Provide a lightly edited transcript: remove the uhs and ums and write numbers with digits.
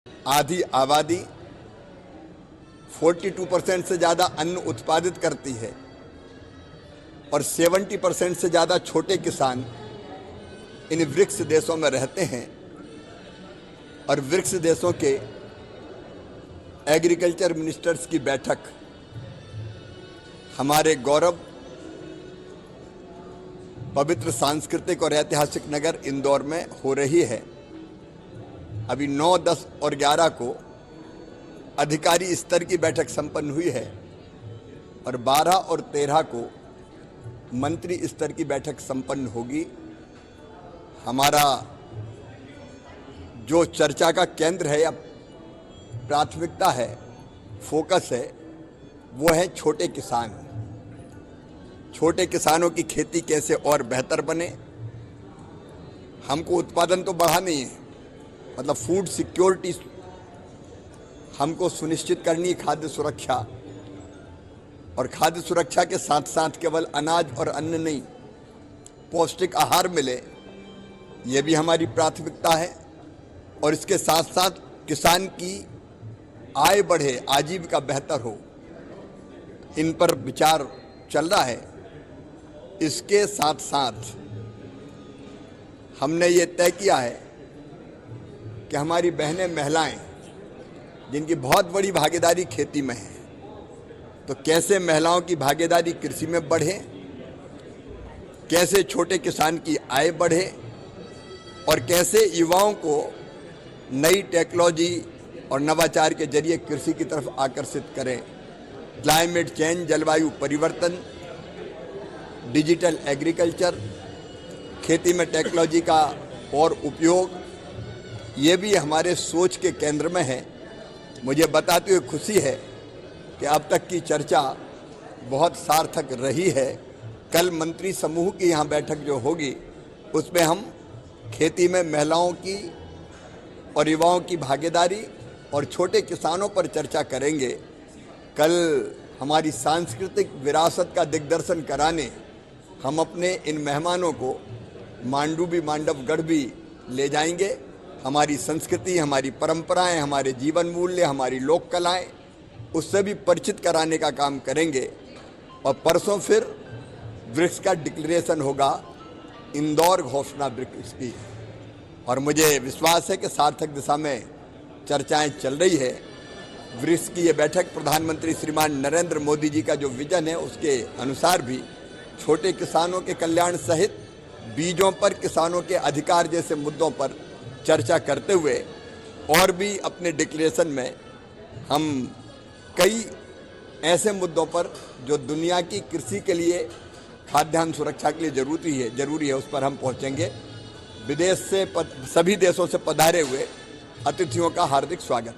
आधी आबादी 42% से ज़्यादा अन्न उत्पादित करती है और 70% से ज़्यादा छोटे किसान इन ब्रिक्स देशों में रहते हैं। और ब्रिक्स देशों के एग्रीकल्चर मिनिस्टर्स की बैठक हमारे गौरव पवित्र सांस्कृतिक और ऐतिहासिक नगर इंदौर में हो रही है। अभी 9, 10 और 11 को अधिकारी स्तर की बैठक संपन्न हुई है और 12 और 13 को मंत्री स्तर की बैठक संपन्न होगी। हमारा जो चर्चा का केंद्र है या प्राथमिकता है, फोकस है, वो है छोटे किसान। छोटे किसानों की खेती कैसे और बेहतर बने। हमको उत्पादन तो बढ़ानी है, मतलब फूड सिक्योरिटी हमको सुनिश्चित करनी है, खाद्य सुरक्षा। और खाद्य सुरक्षा के साथ साथ केवल अनाज और अन्न नहीं, पौष्टिक आहार मिले, ये भी हमारी प्राथमिकता है। और इसके साथ साथ किसान की आय बढ़े, आजीविका बेहतर हो, इन पर विचार चल रहा है। इसके साथ साथ हमने ये तय किया है कि हमारी बहनें, महिलाएं जिनकी बहुत बड़ी भागीदारी खेती में है, तो कैसे महिलाओं की भागीदारी कृषि में बढ़े, कैसे छोटे किसान की आय बढ़े और कैसे युवाओं को नई टेक्नोलॉजी और नवाचार के जरिए कृषि की तरफ आकर्षित करें। क्लाइमेट चेंज, जलवायु परिवर्तन, डिजिटल एग्रीकल्चर, खेती में टेक्नोलॉजी का और उपयोग, ये भी हमारे सोच के केंद्र में है। मुझे बताते हुए खुशी है कि अब तक की चर्चा बहुत सार्थक रही है। कल मंत्री समूह की यहाँ बैठक जो होगी, उसमें हम खेती में महिलाओं की और युवाओं की भागीदारी और छोटे किसानों पर चर्चा करेंगे। कल हमारी सांस्कृतिक विरासत का दिग्दर्शन कराने हम अपने इन मेहमानों को मांडुवी मांडवगढ़ भी ले जाएंगे। हमारी संस्कृति, हमारी परंपराएं, हमारे जीवन मूल्य, हमारी लोक कलाएं, उससे भी परिचित कराने का काम करेंगे। और परसों फिर ब्रिक्स का डिक्लेरेशन होगा, इंदौर घोषणा ब्रिक्स की। और मुझे विश्वास है कि सार्थक दिशा में चर्चाएं चल रही है। ब्रिक्स की ये बैठक प्रधानमंत्री श्रीमान नरेंद्र मोदी जी का जो विजन है, उसके अनुसार भी छोटे किसानों के कल्याण सहित बीजों पर किसानों के अधिकार जैसे मुद्दों पर चर्चा करते हुए और भी अपने डिक्लेरेशन में हम कई ऐसे मुद्दों पर जो दुनिया की कृषि के लिए, खाद्यान्न सुरक्षा के लिए जरूरी है, उस पर हम पहुंचेंगे। विदेश से सभी देशों से पधारे हुए अतिथियों का हार्दिक स्वागत।